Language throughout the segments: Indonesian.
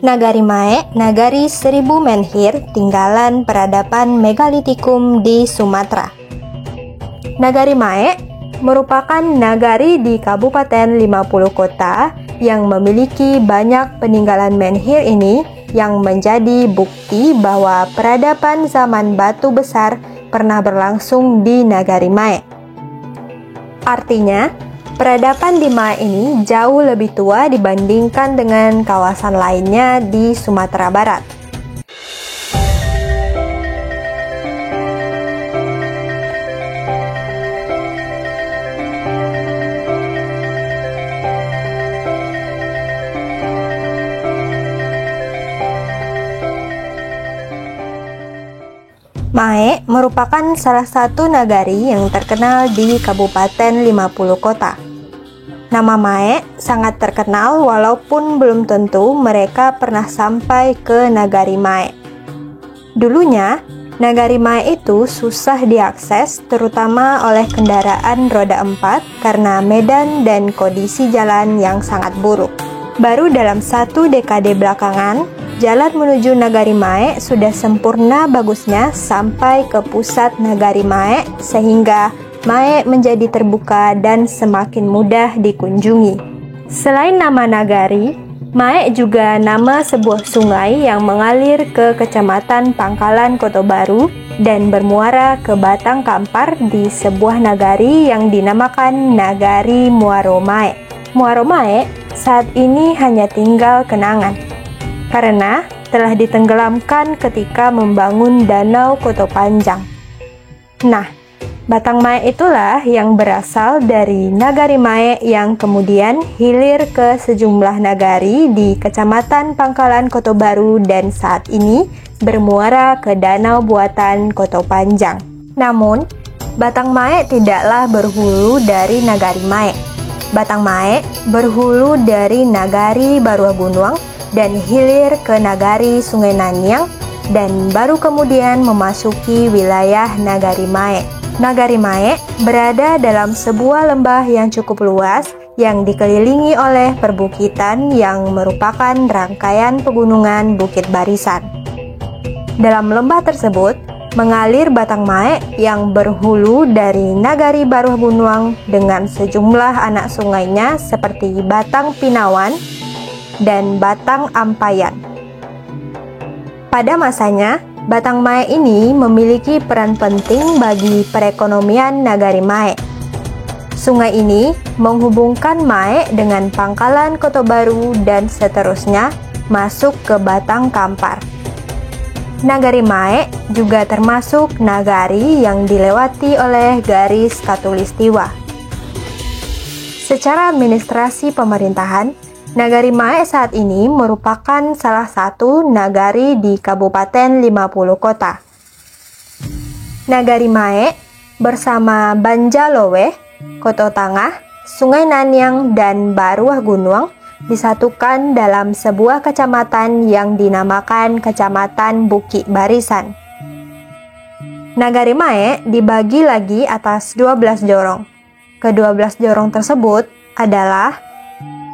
Nagari Mae, nagari 1000 menhir, tinggalan peradaban megalitikum di Sumatera. Nagari Mae merupakan nagari di Kabupaten 50 Kota yang memiliki banyak peninggalan menhir ini yang menjadi bukti bahwa peradaban zaman batu besar pernah berlangsung di Nagari Mae. Artinya, peradaban di Mae ini jauh lebih tua dibandingkan dengan kawasan lainnya di Sumatera Barat. Mae merupakan salah satu nagari yang terkenal di Kabupaten 50 Kota. Nama Mae sangat terkenal walaupun belum tentu mereka pernah sampai ke Nagari Mae. Dulunya, Nagari Mae itu susah diakses terutama oleh kendaraan roda 4 karena medan dan kondisi jalan yang sangat buruk. Baru dalam 1 dekade belakangan, jalan menuju Nagari Mae sudah sempurna bagusnya sampai ke pusat Nagari Mae sehingga Mae menjadi terbuka dan semakin mudah dikunjungi. Selain nama nagari, Mae juga nama sebuah sungai yang mengalir ke Kecamatan Pangkalan Kota Baru dan bermuara ke Batang Kampar di sebuah nagari yang dinamakan Nagari Muaro Mae. Muaro Mae saat ini hanya tinggal kenangan karena telah ditenggelamkan ketika membangun Danau Koto Panjang. Nah, Batang Mae itulah yang berasal dari Nagari Mae yang kemudian hilir ke sejumlah nagari di Kecamatan Pangkalan Kota Baru dan saat ini bermuara ke Danau Buatan Koto Panjang. Namun, Batang Mae tidaklah berhulu dari Nagari Mae. Batang Mae berhulu dari Nagari Baruagunuang dan hilir ke Nagari Sungai Nanyang dan baru kemudian memasuki wilayah Nagari Mae. Nagari Mae berada dalam sebuah lembah yang cukup luas yang dikelilingi oleh perbukitan yang merupakan rangkaian pegunungan Bukit Barisan. Dalam lembah tersebut mengalir Batang Mae yang berhulu dari Nagari Baruagunuang dengan sejumlah anak sungainya seperti Batang Pinawan dan Batang Ampayan. Pada masanya, Batang Mae ini memiliki peran penting bagi perekonomian Nagari Mae. Sungai ini menghubungkan Mae dengan Pangkalan Kota Baru dan seterusnya masuk ke Batang Kampar. Nagari Mae juga termasuk nagari yang dilewati oleh garis Katulistiwa. Secara administrasi pemerintahan, Nagari Mae saat ini merupakan salah satu nagari di Kabupaten 50 Kota. Nagari Mae bersama Banjalowe, Koto Tangah, Sungai Nanyang, dan Baruagunuang disatukan dalam sebuah kecamatan yang dinamakan Kecamatan Bukit Barisan. Nagari Mae dibagi lagi atas 12 jorong. Ke-12 jorong tersebut adalah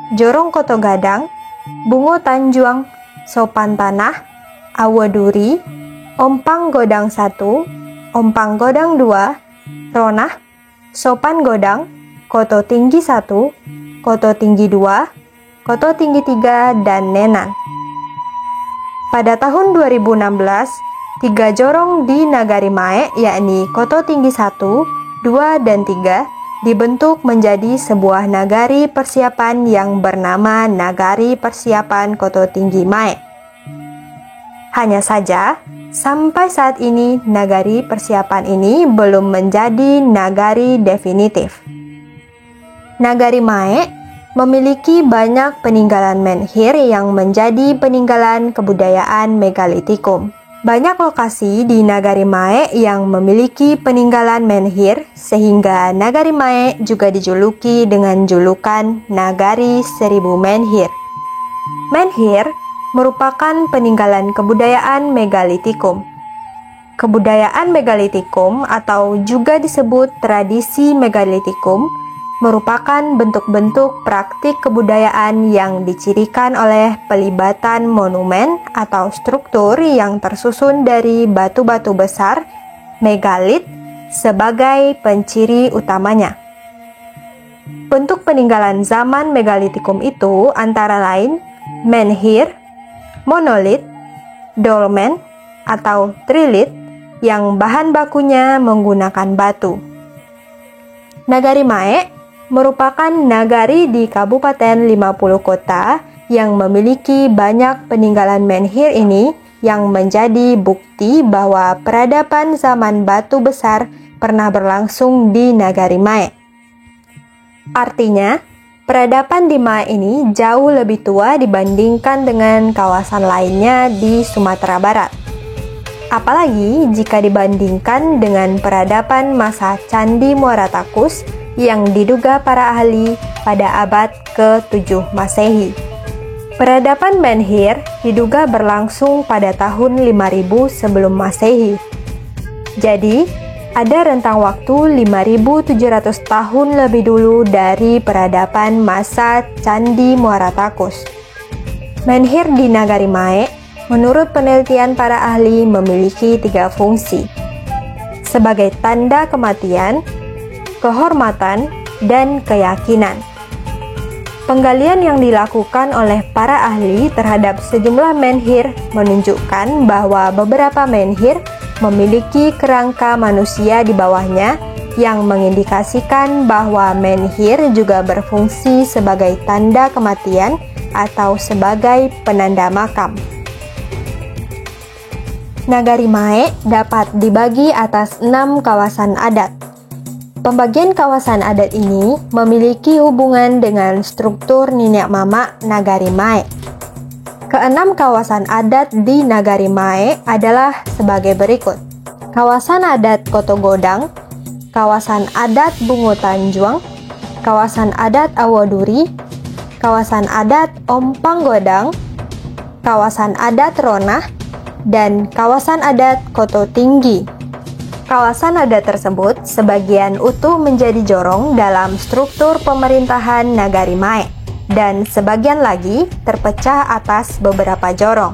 Jorong Koto Gadang, Bungo Tanjuang, Sopan Tanah, Awaduri, Ompang Godang 1, Ompang Godang 2, Ronah, Sopan Godang, Koto Tinggi 1, Koto Tinggi 2, Koto Tinggi 3, dan Nenan. Pada tahun 2016, 3 jorong di Nagari Mae yakni Koto Tinggi 1, 2, dan 3 dibentuk menjadi sebuah nagari persiapan yang bernama Nagari Persiapan Koto Tinggi Mae. Hanya saja, sampai saat ini nagari persiapan ini belum menjadi nagari definitif. Nagari Mae memiliki banyak peninggalan menhir yang menjadi peninggalan kebudayaan megalitikum. Banyak lokasi di Nagari Mae yang memiliki peninggalan menhir sehingga Nagari Mae juga dijuluki dengan julukan Nagari 1000 Menhir. Menhir merupakan peninggalan kebudayaan megalitikum. Kebudayaan megalitikum atau juga disebut tradisi megalitikum merupakan bentuk-bentuk praktik kebudayaan yang dicirikan oleh pelibatan monumen atau struktur yang tersusun dari batu-batu besar, megalit, sebagai penciri utamanya. Bentuk peninggalan zaman megalitikum itu antara lain menhir, monolit, dolmen, atau trilit yang bahan bakunya menggunakan batu. Nagari Mae merupakan nagari di Kabupaten 50 Kota yang memiliki banyak peninggalan menhir ini yang menjadi bukti bahwa peradaban zaman batu besar pernah berlangsung di Nagari Mae. Artinya, peradaban di Mae ini jauh lebih tua dibandingkan dengan kawasan lainnya di Sumatera Barat. Apalagi jika dibandingkan dengan peradaban masa Candi Muara Takus yang diduga para ahli pada abad ke-7 Masehi. Peradaban menhir diduga berlangsung pada tahun 5000 sebelum Masehi. Jadi, ada rentang waktu 5700 tahun lebih dulu dari peradaban masa Candi Muara Takus. Menhir di Nagari Mae, menurut penelitian para ahli, memiliki 3 fungsi. Sebagai tanda kematian, kehormatan, dan keyakinan. Penggalian yang dilakukan oleh para ahli terhadap sejumlah menhir menunjukkan bahwa beberapa menhir memiliki kerangka manusia di bawahnya yang mengindikasikan bahwa menhir juga berfungsi sebagai tanda kematian atau sebagai penanda makam. Nagari Mae dapat dibagi atas 6 kawasan adat. Pembagian kawasan adat ini memiliki hubungan dengan struktur Niniak Mama Nagari Mae. Keenam kawasan adat di Nagari Mae adalah sebagai berikut: kawasan adat Koto Godang, kawasan adat Bungo Tanjuang, kawasan adat Awaduri, kawasan adat Ompang Godang, kawasan adat Ronah, dan kawasan adat Koto Tinggi. Kawasan adat tersebut sebagian utuh menjadi jorong dalam struktur pemerintahan Nagari Mae, dan sebagian lagi terpecah atas beberapa jorong.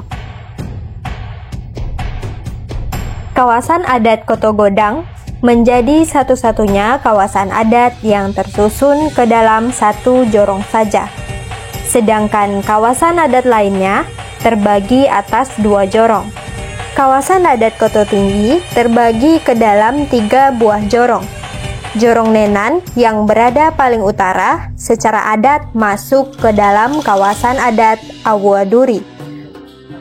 Kawasan adat Koto Godang menjadi satu-satunya kawasan adat yang tersusun ke dalam satu jorong saja, sedangkan kawasan adat lainnya terbagi atas 2 jorong. Kawasan adat Koto Tinggi terbagi ke dalam 3 buah jorong. Jorong Nenan yang berada paling utara secara adat masuk ke dalam kawasan adat Awaduri,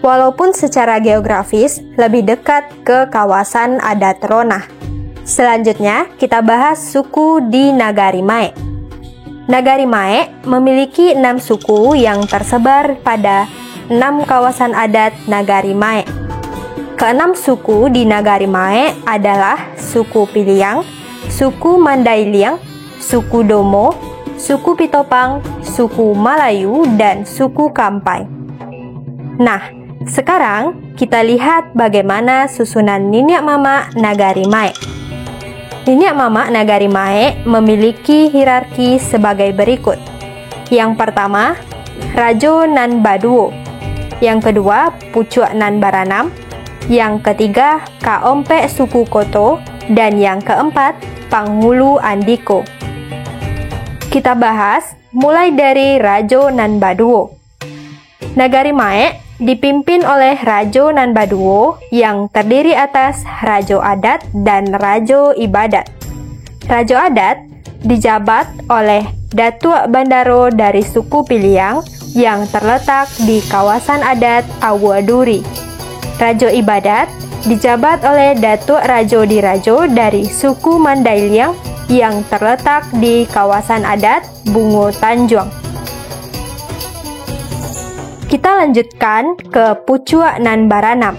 walaupun secara geografis lebih dekat ke kawasan adat Ronah. Selanjutnya, kita bahas suku di Nagari Mae. Nagari Mae memiliki 6 suku yang tersebar pada 6 kawasan adat Nagari Mae. Keenam suku di Nagari Mae adalah suku Piliang, suku Mandailiang, suku Domo, suku Pitopang, suku Malayu, dan suku Kampai. Nah, sekarang kita lihat bagaimana susunan Niniak Mama Nagari Mae. Niniak Mama Nagari Mae memiliki hierarki sebagai berikut. Yang pertama, Rajo Nan Baduo. Yang kedua, Pucuak Nan Baranam. Yang ketiga, Kaompe suku Koto. Dan yang keempat, Panghulu Andiko. Kita bahas mulai dari Rajo Nan Baduo. Nagari Mae dipimpin oleh Rajo Nan Baduo yang terdiri atas Rajo Adat dan Rajo Ibadat. Rajo Adat dijabat oleh Datuk Bandaro dari suku Piliang yang terletak di kawasan adat Awaduri. Rajo Ibadat dijabat oleh Datuk Rajo Dirajo dari suku Mandailiang yang terletak di kawasan adat Bungo Tanjuang. Kita lanjutkan ke Pucuak Nan Baranam.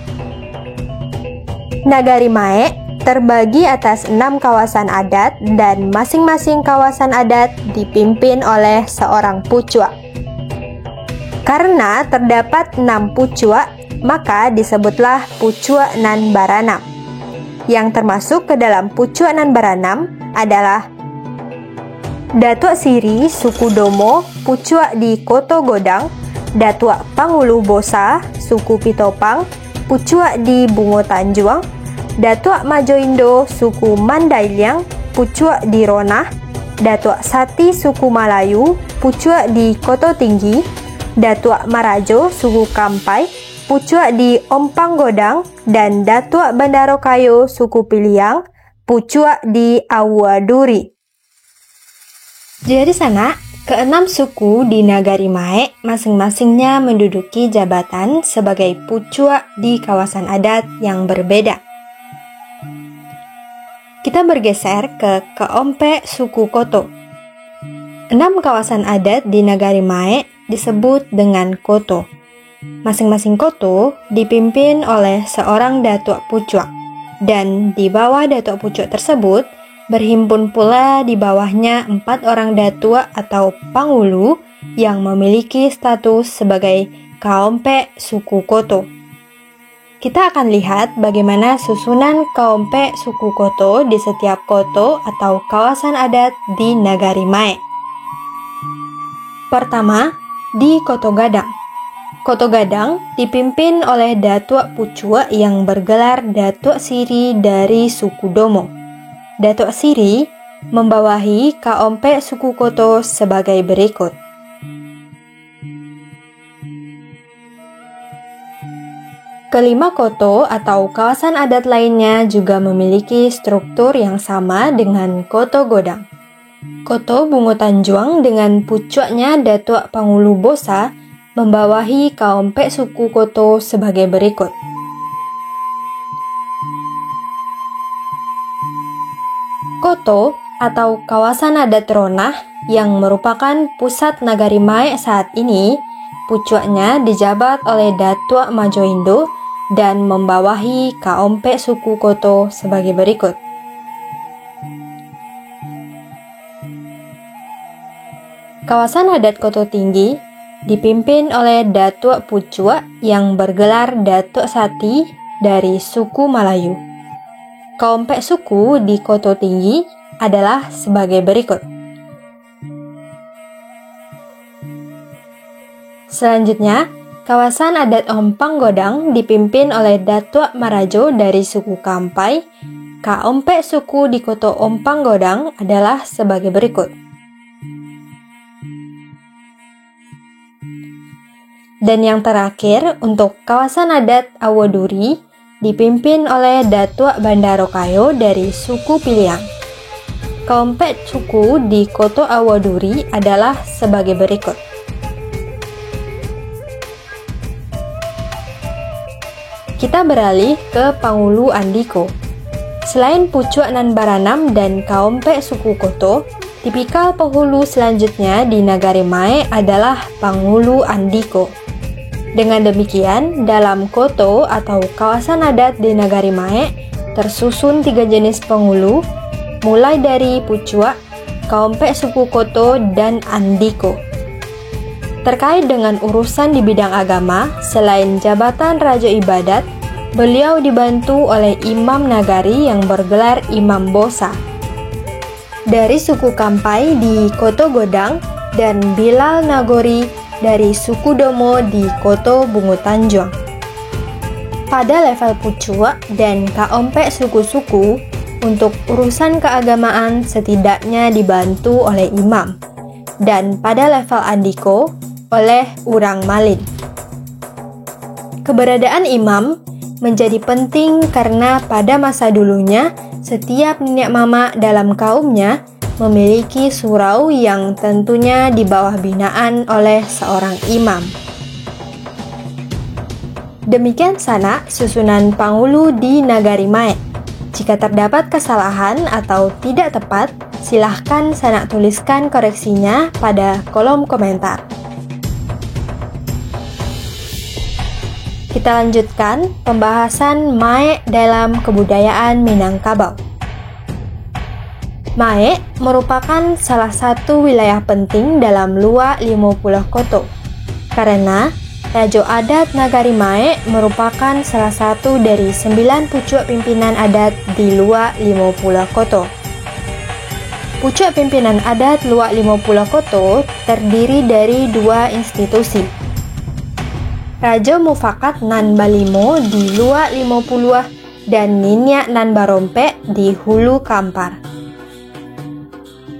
Nagari Mae terbagi atas 6 kawasan adat dan masing-masing kawasan adat dipimpin oleh seorang pucuak. Karena terdapat 6 pucuak, maka disebutlah Pucuak Nan Baranam. Yang termasuk ke dalam Pucuak Nan Baranam adalah Datuk Siri suku Domo Pucuak di Koto Godang, Datuk Pangulu Bosa suku Pitopang Pucuak di Bungo Tanjuang, Datuk Majoindo suku Mandailing Pucuak di Ronah, Datuk Sati suku Malayu Pucuak di Koto Tinggi, Datuk Marajo suku Kampai Pucuak di Ompang Godang, dan Datuk Bandarokayo suku Piliang Pucuak di Awaduri. Jadi sana, keenam suku di Nagari Mae masing-masingnya menduduki jabatan sebagai pucuak di kawasan adat yang berbeda. Kita bergeser ke keompek suku Koto. 6 kawasan adat di Nagari Mae disebut dengan Koto. Masing-masing koto dipimpin oleh seorang datuk pucuak, dan di bawah datuk pucuak tersebut berhimpun pula di bawahnya 4 orang datuk atau pangulu yang memiliki status sebagai kaompek suku Koto. Kita akan lihat bagaimana susunan kaompek suku Koto di setiap koto atau kawasan adat di Nagari Mae. Pertama, di Koto Gadang. Koto Gadang dipimpin oleh datuk pucuak yang bergelar Datuk Siri dari suku Domo. Datuk Siri membawahi kaompek suku Koto sebagai berikut. Kelima koto atau kawasan adat lainnya juga memiliki struktur yang sama dengan Koto Godang. Koto Bungo Tanjuang dengan pucuaknya Datuk Pangulu Bosa membawahi kaompek suku Koto sebagai berikut. Koto atau kawasan adat Ronah yang merupakan pusat Nagari Mae saat ini, pucuaknya dijabat oleh Datuk Majoindo dan membawahi kaompek suku Koto sebagai berikut. Kawasan adat Koto Tinggi dipimpin oleh datuk pucuak yang bergelar Datuk Sati dari suku Malayu. Kaompek suku di Koto Tinggi adalah sebagai berikut. Selanjutnya, kawasan adat Ompang Godang dipimpin oleh Datuk Marajo dari suku Kampai. Kaompek suku di Koto Ompang Godang adalah sebagai berikut. Dan yang terakhir, untuk kawasan adat Awaduri dipimpin oleh Datuk Bandarokayo dari suku Piliang. Kaompek suku di Koto Awaduri adalah sebagai berikut. Kita beralih ke Pangulu Andiko. Selain pucuak nan Baranam dan kaompek suku Koto, tipikal penghulu selanjutnya di Nagari Mae adalah Pangulu Andiko. Dengan demikian, dalam koto atau kawasan adat di Nagari Mae tersusun 3 jenis penghulu, mulai dari pucuak, kaompek suku Koto, dan Andiko. Terkait dengan urusan di bidang agama, selain jabatan Raja Ibadat, beliau dibantu oleh Imam Nagari yang bergelar Imam Bosa. Dari suku Kampai di Koto Godang dan Bilal Nagori dari suku Domo di Koto Bungo Tanjuang. Pada level pucuak dan kaompek suku-suku, untuk urusan keagamaan setidaknya dibantu oleh imam, dan pada level andiko oleh urang malin. Keberadaan imam menjadi penting karena pada masa dulunya setiap nenek mama dalam kaumnya memiliki surau yang tentunya di bawah binaan oleh seorang imam. Demikian sanak susunan Pangulu di Nagari Mae. Jika terdapat kesalahan atau tidak tepat, silahkan sanak tuliskan koreksinya pada kolom komentar. Kita lanjutkan pembahasan Mae dalam kebudayaan Minangkabau. Mae merupakan salah satu wilayah penting dalam Lua 50 Koto, karena Rajo Adat Nagari Mae merupakan salah satu dari 9 pucuk pimpinan adat di Lua 50 Koto. Pucuk Pimpinan Adat Luak Lima Pulau Koto terdiri dari dua institusi. Raja Mufakat Nan Balimo di Luak Lima Puluh dan Ninyak Nan Barompe di Hulu Kampar.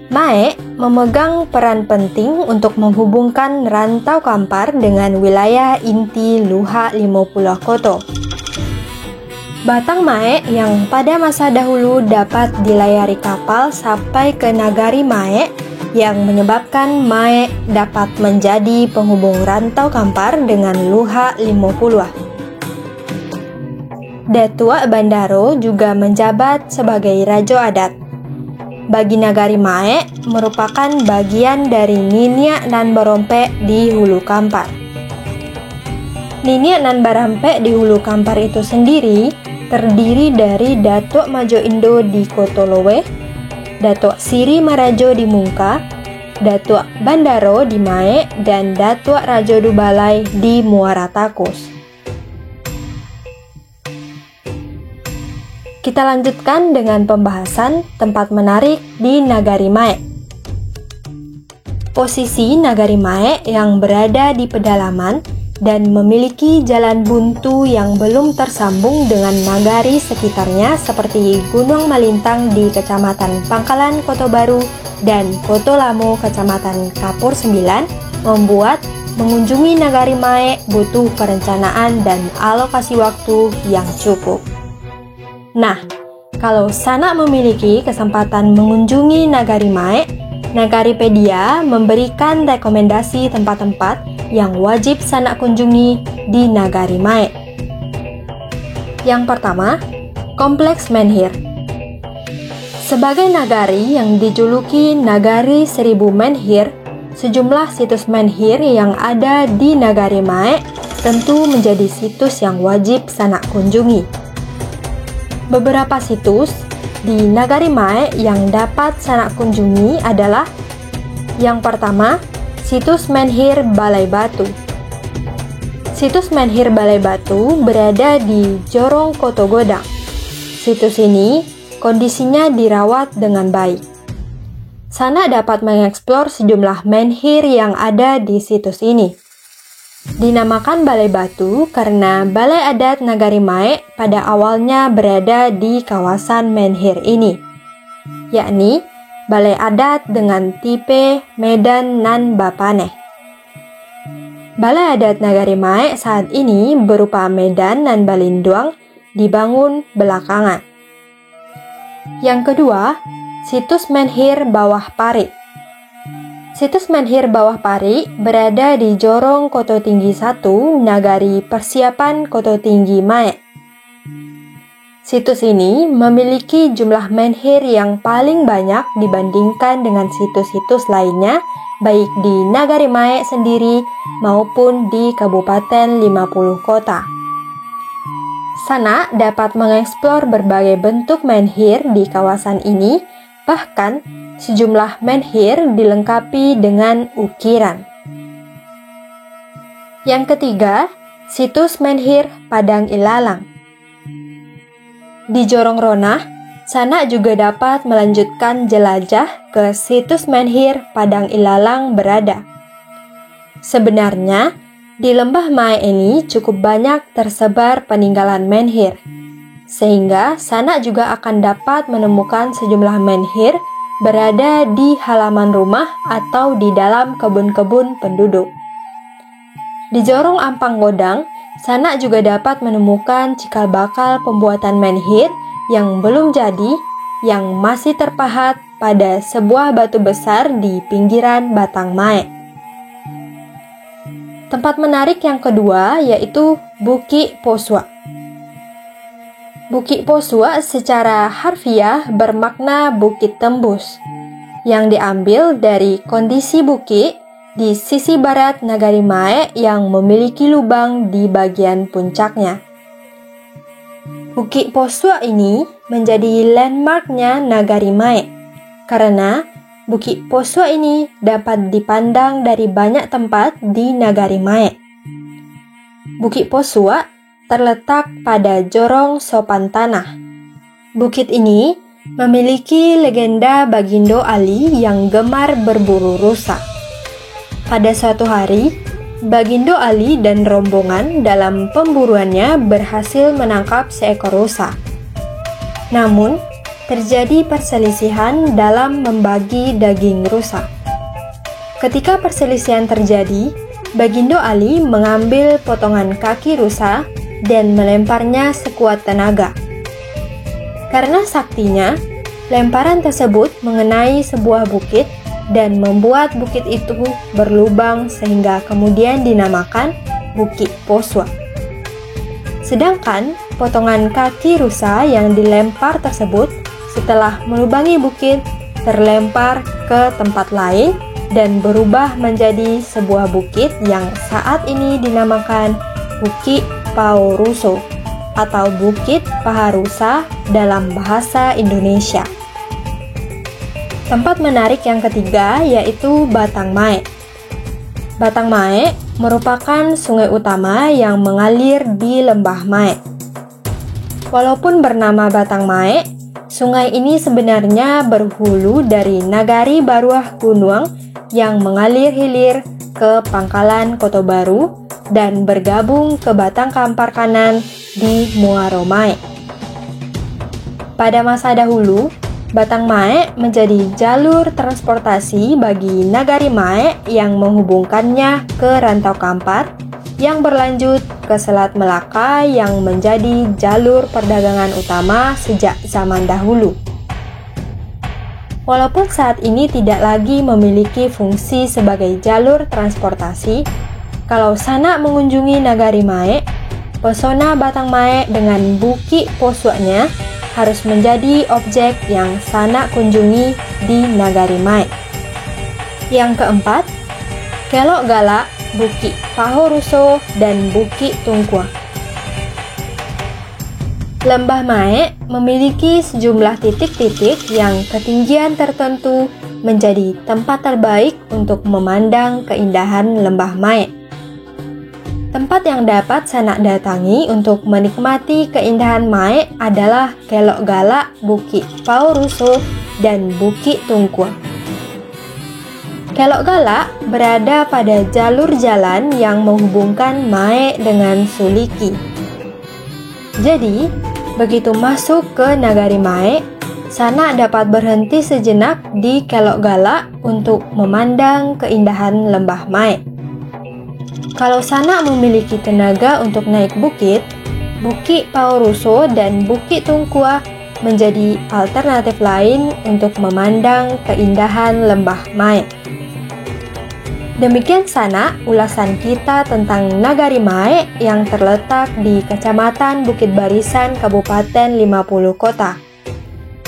Mae memegang peran penting untuk menghubungkan Rantau Kampar dengan wilayah inti Luak Lima Pulau Koto. Batang Mae yang pada masa dahulu dapat dilayari kapal sampai ke Nagari Mae yang menyebabkan Mae dapat menjadi penghubung Rantau Kampar dengan Luak Lima Puluh. Datuk Bandaro juga menjabat sebagai Raja Adat. Bagi Nagari Mae merupakan bagian dari Ninyak Nan Barompe di Hulu Kampar. Ninyak Nan Barompe di Hulu Kampar itu sendiri terdiri dari Datuk Majo Indo di Kotolowe, Datuk Siri Marajo di Mungka, Datuk Bandaro di Mae, dan Datuk Rajo Dubalai di Muara Takus. Kita lanjutkan dengan pembahasan tempat menarik di Nagari Mae. Posisi Nagari Mae yang berada di pedalaman dan memiliki jalan buntu yang belum tersambung dengan nagari sekitarnya seperti Gunung Malintang di Kecamatan Pangkalan Koto Baru dan Koto Lamo Kecamatan Kapur 9 membuat mengunjungi Nagari Mae butuh perencanaan dan alokasi waktu yang cukup. Nah, kalau Sanak memiliki kesempatan mengunjungi Nagari Mae, Nagaripedia memberikan rekomendasi tempat-tempat yang wajib Sanak kunjungi di Nagari Mae. Yang pertama, Kompleks Menhir. Sebagai nagari yang dijuluki Nagari Seribu Menhir, sejumlah situs menhir yang ada di Nagari Mae tentu menjadi situs yang wajib Sanak kunjungi. Beberapa situs di Nagari Mae yang dapat Sanak kunjungi adalah: yang pertama, Situs Menhir Balai Batu. Situs Menhir Balai Batu berada di Jorong Koto Godang. Situs ini kondisinya dirawat dengan baik. Sanak dapat mengeksplor sejumlah menhir yang ada di situs ini. Dinamakan Balai Batu karena Balai Adat Nagari Mae pada awalnya berada di kawasan menhir ini, yakni Balai Adat dengan tipe Medan Nan Bapaneh. Balai Adat Nagari Mae saat ini berupa Medan Nan Balinduang dibangun belakangan. Yang kedua, Situs Menhir Bawah Pari. Situs Menhir Bawah Pari berada di Jorong Koto Tinggi 1, Nagari Persiapan Koto Tinggi Mae. Situs ini memiliki jumlah menhir yang paling banyak dibandingkan dengan situs-situs lainnya, baik di Nagari Mae sendiri maupun di Kabupaten 50 Kota. Sanak dapat mengeksplor berbagai bentuk menhir di kawasan ini, bahkan sejumlah menhir dilengkapi dengan ukiran. Yang ketiga, Situs Menhir Padang Ilalang. Di Jorong Ronah, Sanak juga dapat melanjutkan jelajah ke situs menhir Padang Ilalang berada. Sebenarnya, di Lembah Mae ini cukup banyak tersebar peninggalan menhir, sehingga Sanak juga akan dapat menemukan sejumlah menhir berada di halaman rumah atau di dalam kebun-kebun penduduk. Di Jorong Ampang Godang, Sanak juga dapat menemukan cikal bakal pembuatan menhir yang belum jadi, yang masih terpahat pada sebuah batu besar di pinggiran Batang Mae. Tempat menarik yang kedua yaitu Bukit Posua. Bukit Posua secara harfiah bermakna bukit tembus, yang diambil dari kondisi bukit di sisi barat Nagari Mae yang memiliki lubang di bagian puncaknya. Bukit Posua ini menjadi landmarknya Nagari Mae, karena Bukit Posua ini dapat dipandang dari banyak tempat di Nagari Mae. Bukit Posua terletak pada Jorong Sopan Tanah. Bukit ini memiliki legenda Bagindo Ali yang gemar berburu rusa. Pada suatu hari, Bagindo Ali dan rombongan dalam pemburuannya berhasil menangkap seekor rusa. Namun, terjadi perselisihan dalam membagi daging rusa. Ketika perselisihan terjadi, Bagindo Ali mengambil potongan kaki rusa dan melemparnya sekuat tenaga. Karena saktinya, lemparan tersebut mengenai sebuah bukit dan membuat bukit itu berlubang sehingga kemudian dinamakan Bukit Poswa. Sedangkan potongan kaki rusa yang dilempar tersebut setelah melubangi bukit terlempar ke tempat lain dan berubah menjadi sebuah bukit yang saat ini dinamakan Bukit Pauruso atau Bukit Paharusa dalam bahasa Indonesia. Tempat menarik yang ketiga yaitu Batang Mae. Batang Mae merupakan sungai utama yang mengalir di Lembah Mae. Walaupun bernama Batang Mae, sungai ini sebenarnya berhulu dari Nagari Baruah Gunuang yang mengalir hilir ke Pangkalan Koto Baru dan bergabung ke Batang Kampar Kanan di Muaro Mae. Pada masa dahulu, Batang Mae menjadi jalur transportasi bagi Nagari Mae yang menghubungkannya ke Rantau Kampar yang berlanjut ke Selat Melaka yang menjadi jalur perdagangan utama sejak zaman dahulu. Walaupun saat ini tidak lagi memiliki fungsi sebagai jalur transportasi, kalau Sanak mengunjungi Nagari Mae, pesona Batang Mae dengan Bukit Poswanya harus menjadi objek yang Sanak kunjungi di Nagari Mae. Yang keempat, Kelok Galak, Bukit Pahoruso, dan Bukit Tungkua. Lembah Mae memiliki sejumlah titik-titik yang ketinggian tertentu menjadi tempat terbaik untuk memandang keindahan Lembah Mae. Tempat yang dapat Sanak datangi untuk menikmati keindahan Mae adalah Kelok Galak, Bukit Pauruso, dan Bukit Tungkua. Kelok Galak berada pada jalur jalan yang menghubungkan Mae dengan Suliki. Jadi, begitu masuk ke Nagari Mae, Sanak dapat berhenti sejenak di Kelok Galak untuk memandang keindahan Lembah Mae. Kalau Sanak memiliki tenaga untuk naik bukit, Bukit Pauruso dan Bukit Tungkua menjadi alternatif lain untuk memandang keindahan Lembah Mae. Demikian Sanak ulasan kita tentang Nagari Mae yang terletak di Kecamatan Bukit Barisan, Kabupaten 50 Kota.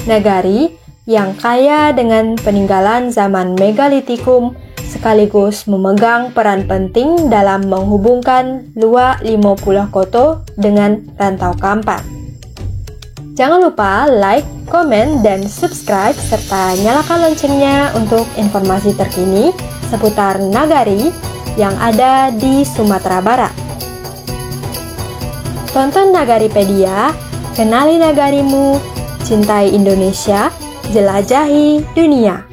Nagari yang kaya dengan peninggalan zaman megalitikum sekaligus memegang peran penting dalam menghubungkan Luak 50 Koto dengan Rantau Kampar. Jangan lupa like, komen, dan subscribe serta nyalakan loncengnya untuk informasi terkini seputar Nagari yang ada di Sumatera Barat. Tonton Nagaripedia, kenali nagarimu, cintai Indonesia, jelajahi dunia.